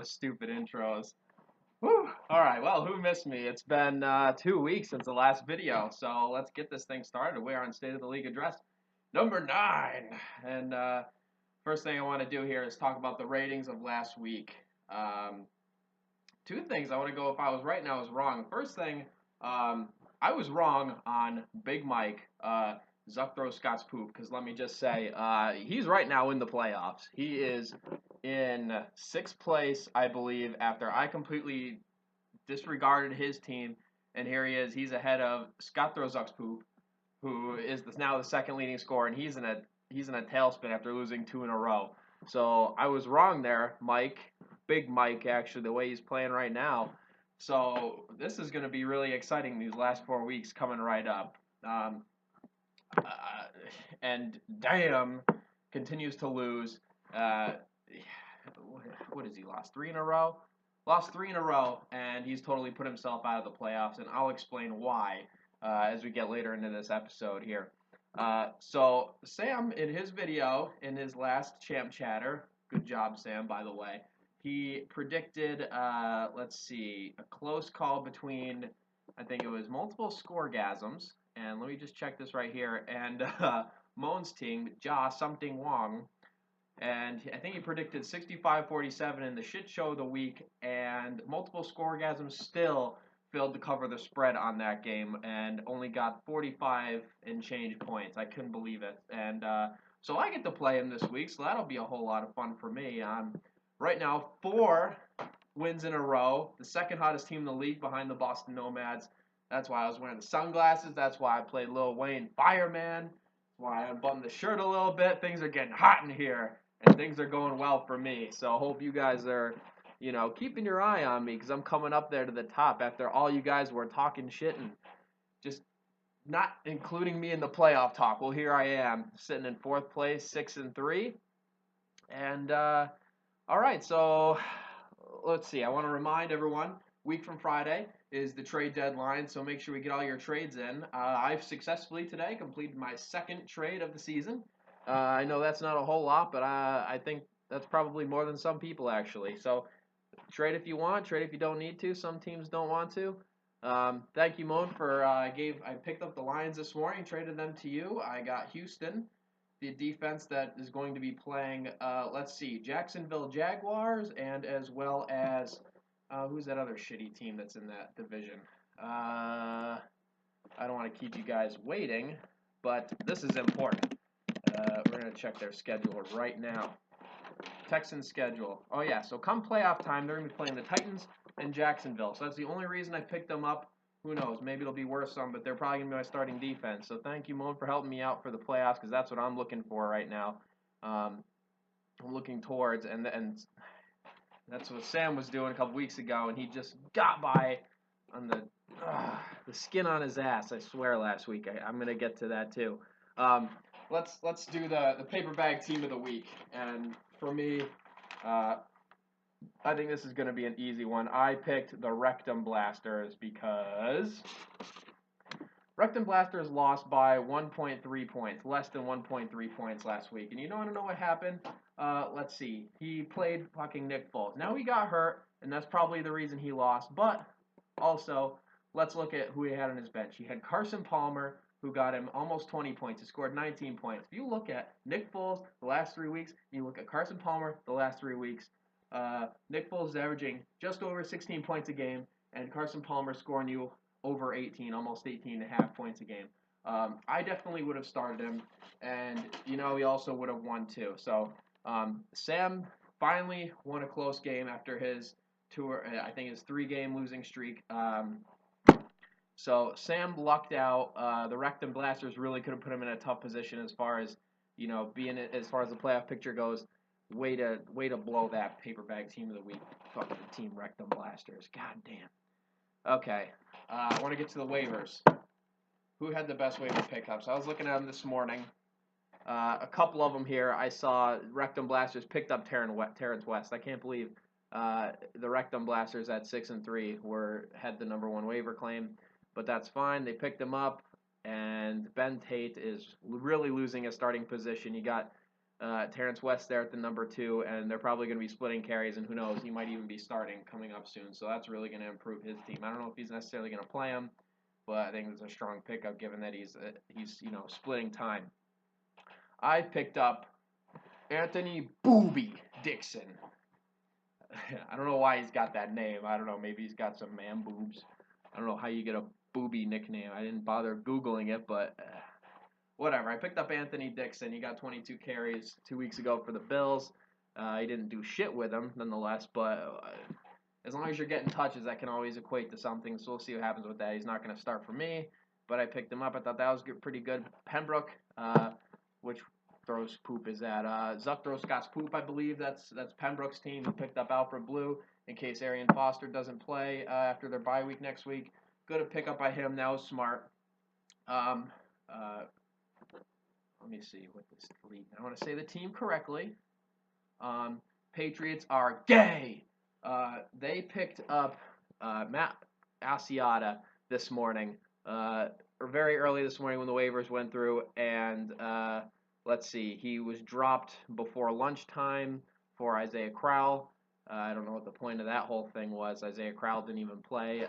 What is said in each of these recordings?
those stupid intros. Whew. All right, well, who missed me? It's been 2 weeks since the last video, so let's get this thing started. We are on State of the League address number 9. And first thing I want to do here is talk about the ratings of last week. Two things I want to go if I was right and I was wrong. First thing, I was wrong on Big Mike. Zuck throws Scott's poop, because let me just say, he's right now in the playoffs. He is in 6th place, I believe, after I completely disregarded his team, and here he is. He's ahead of Scott throws Zuck's poop, who is now the second leading scorer, and he's in a tailspin after losing 2 in a row. So I was wrong there, Mike. Big Mike, actually, the way he's playing right now. So this is going to be really exciting these last 4 weeks coming right up. And damn, continues to lose. What has he lost? 3 in a row? Lost 3 in a row, and he's totally put himself out of the playoffs, and I'll explain why as we get later into this episode here. So Sam, in his video, in his last Champ Chatter, good job, Sam, by the way, he predicted, let's see, a close call between, I think it was multiple scoregasms, and let me just check this right here, and Moan's team, Ja Something Wong, and I think he predicted 65-47 in the shit show of the week, and multiple scoregasms still failed to cover the spread on that game, and only got 45 and change points. I couldn't believe it, and so I get to play him this week, so that'll be a whole lot of fun for me. Right now, 4 wins in a row, the second hottest team in the league behind the Boston Nomads. That's why I was wearing the sunglasses. That's why I played Lil Wayne Fireman. That's why I unbuttoned the shirt a little bit. Things are getting hot in here, and things are going well for me. So I hope you guys are, keeping your eye on me, because I'm coming up there to the top after all you guys were talking shit and just not including me in the playoff talk. Well, here I am, sitting in 4th place, 6-3. And, all right, so let's see. I want to remind everyone, week from Friday is the trade deadline, so make sure we get all your trades in. I've successfully today completed my 2nd trade of the season. I know that's not a whole lot, but I think that's probably more than some people, actually. So trade if you want, trade if you don't need to. Some teams don't want to. Thank you, Moan, for I picked up the Lions this morning, traded them to you. I got Houston, the defense that is going to be playing, let's see, Jacksonville Jaguars, and as well as, who's that other shitty team that's in that division? I don't want to keep you guys waiting, but this is important. We're going to check their schedule right now. Texans schedule. Oh, yeah, so come playoff time, they're going to be playing the Titans and Jacksonville. So that's the only reason I picked them up. Who knows? Maybe it'll be worth some, but they're probably going to be my starting defense. So thank you, Moan, for helping me out for the playoffs, because that's what I'm looking for right now. I'm looking towards, and that's what Sam was doing a couple weeks ago, and he just got by on the skin on his ass, I swear, last week. I'm going to get to that, too. Let's do the paper bag team of the week, and for me, I think this is going to be an easy one. I picked the Rectum Blasters because Rectum Blasters lost by 1.3 points, less than 1.3 points last week. And you don't want to know what happened? Let's see. He played fucking Nick Foles. Now he got hurt, and that's probably the reason he lost. But also, let's look at who he had on his bench. He had Carson Palmer, who got him almost 20 points. He scored 19 points. If you look at Nick Foles the last 3 weeks, and you look at Carson Palmer the last 3 weeks, Nick Foles is averaging just over 16 points a game, and Carson Palmer scoring you over 18, almost 18.5 points a game. I definitely would have started him, and, he also would have won too. So Sam finally won a close game after his I think his 3-game losing streak. So Sam lucked out. The Rectum Blasters really could have put him in a tough position as far as, being as far as the playoff picture goes. Way to blow that paper bag team of the week. Fucking Team Rectum Blasters. God damn. Okay. I want to get to the waivers. Who had the best waiver pickups? I was looking at them this morning. A couple of them here. I saw Rectum Blasters picked up Terrence West. I can't believe the Rectum Blasters at 6-3 had the #1 waiver claim, but that's fine. They picked him up, and Ben Tate is really losing his starting position. You got Terrence West there at the number 2, and they're probably going to be splitting carries, and who knows, he might even be starting coming up soon. So that's really going to improve his team. I don't know if he's necessarily going to play him, but I think it's a strong pickup given that he's splitting time. I picked up Anthony Booby Dixon. I don't know why he's got that name. I don't know. Maybe he's got some man boobs. I don't know how you get a booby nickname. I didn't bother Googling it, but whatever. I picked up Anthony Dixon. He got 22 carries 2 weeks ago for the Bills. He didn't do shit with them, nonetheless, but as long as you're getting touches, that can always equate to something, so we'll see what happens with that. He's not going to start for me, but I picked him up. I thought that was pretty good. Pembroke, which throws poop is that? Zuck throws Scott's poop, I believe. That's Pembroke's team who picked up Alfred Blue in case Arian Foster doesn't play after their bye week next week. Good to pick up by him. That was smart. Let me see what this league. I want to say the team correctly. Patriots are gay. They picked up Matt Asiata this morning, or very early this morning when the waivers went through, and let's see, he was dropped before lunchtime for Isaiah Crowell. I don't know what the point of that whole thing was. Isaiah Crowell didn't even play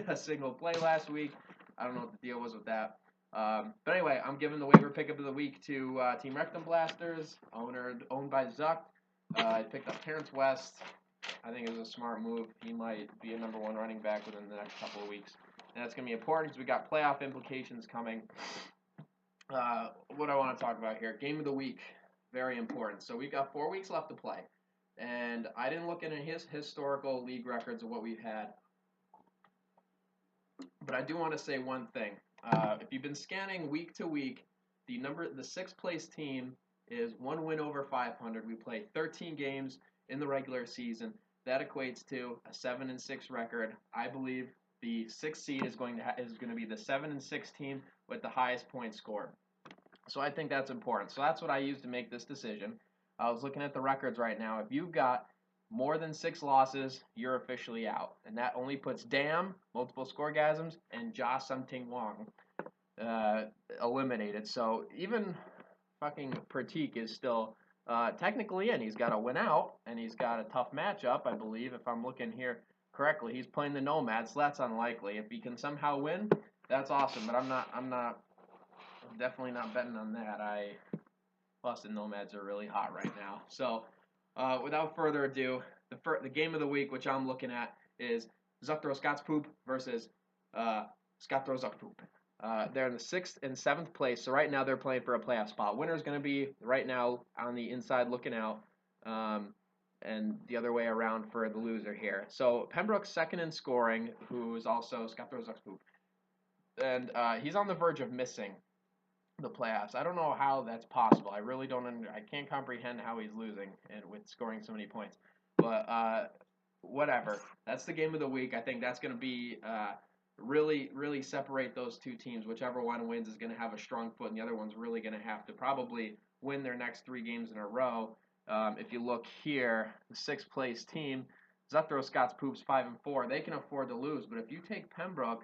a single play last week. I don't know what the deal was with that. But anyway, I'm giving the waiver pickup of the week to Team Rectum Blasters, owned by Zuck. I picked up Terrence West. I think it was a smart move. He might be a number 1 running back within the next couple of weeks. And that's going to be important because we got playoff implications coming. What I want to talk about here, game of the week, very important. So we've got 4 weeks left to play. And I didn't look into his historical league records of what we've had. But I do want to say one thing. If you've been scanning week to week, the 6th place team is 1 win over 500. We play 13 games in the regular season. That equates to a 7-6 record. I believe the 6th seed is going to be the 7-6 team with the highest point scored. So I think that's important. So that's what I used to make this decision. I was looking at the records right now. If you've got more than 6 losses, you're officially out. And that only puts Dam, multiple scoregasms, and Josh Something Wong eliminated. So even fucking Pratik is still technically in. He's got to win out, and he's got a tough matchup, I believe, if I'm looking here correctly. He's playing the Nomads, so that's unlikely. If he can somehow win, that's awesome. But I'm definitely not betting on that. Plus the Nomads are really hot right now. So without further ado, the game of the week, which I'm looking at, is Zuck throws Scott's poop versus Scott throws Zuck poop. They're in the 6th and 7th place, so right now they're playing for a playoff spot. Winner's going to be right now on the inside looking out, and the other way around for the loser here. So Pembroke's 2nd in scoring, who is also Scott throws Zuck's poop, and he's on the verge of missing the playoffs. I don't know how that's possible. I really don't. I can't comprehend how he's losing and with scoring so many points. But whatever. That's the game of the week. I think that's going to be really separate those two teams. Whichever one wins is going to have a strong foot, and the other one's really going to have to probably win their next 3 games in a row. If you look here, the 6th place team, Zuck Scott's Poops 5-4. They can afford to lose, but if you take Pembroke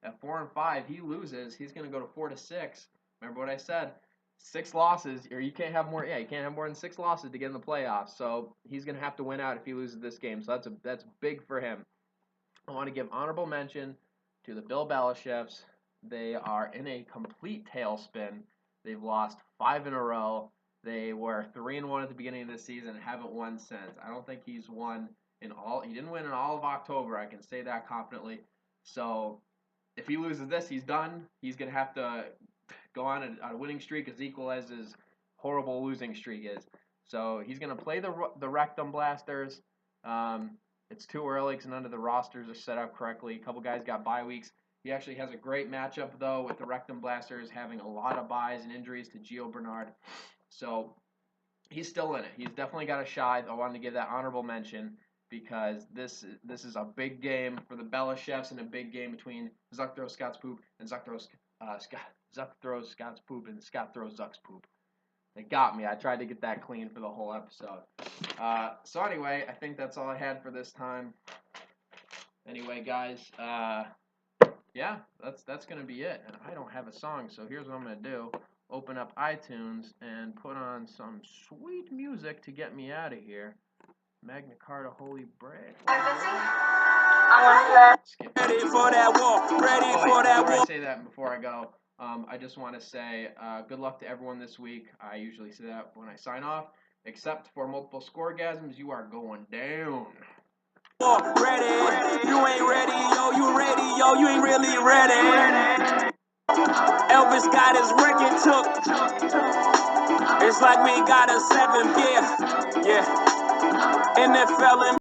at 4-5, he loses. He's going to go to 4-6. Remember what I said? 6 losses, or you can't have more. Yeah, you can't have more than 6 losses to get in the playoffs. So he's going to have to win out if he loses this game. So that's big for him. I want to give honorable mention to the Bill Belichick's. They are in a complete tailspin. They've lost 5 in a row. They were 3-1 at the beginning of the season and haven't won since. I don't think he's won in all. He didn't win in all of October. I can say that confidently. So if he loses this, he's done. He's going to have to go on a winning streak as equal as his horrible losing streak is. So he's going to play the Rectum Blasters. It's too early because none of the rosters are set up correctly. A couple guys got bye weeks. He actually has a great matchup, though, with the Rectum Blasters having a lot of byes and injuries to Gio Bernard. So he's still in it. He's definitely got a shot. I wanted to give that honorable mention because this is a big game for the Belichick's and a big game between Zuck throws Scott's poop and Zuck throws Scott's poop and Scott throws Zuck's poop. They got me. I tried to get that clean for the whole episode. So anyway, I think that's all I had for this time. Anyway, guys, yeah, that's going to be it. And I don't have a song, so here's what I'm going to do. open up iTunes and put on some sweet music to get me out of here. Magna Carta, Holy Break. Ready for that walk. Ready for that walk. Before I say that, and before I go, I just want to say good luck to everyone this week. I usually say that when I sign off, except for multiple scoregasms. You are going down. Ready. You ain't ready, yo. You ready, yo. You ain't really ready. Elvis got his record took. It's like we got a 7th gear. Yeah. NFL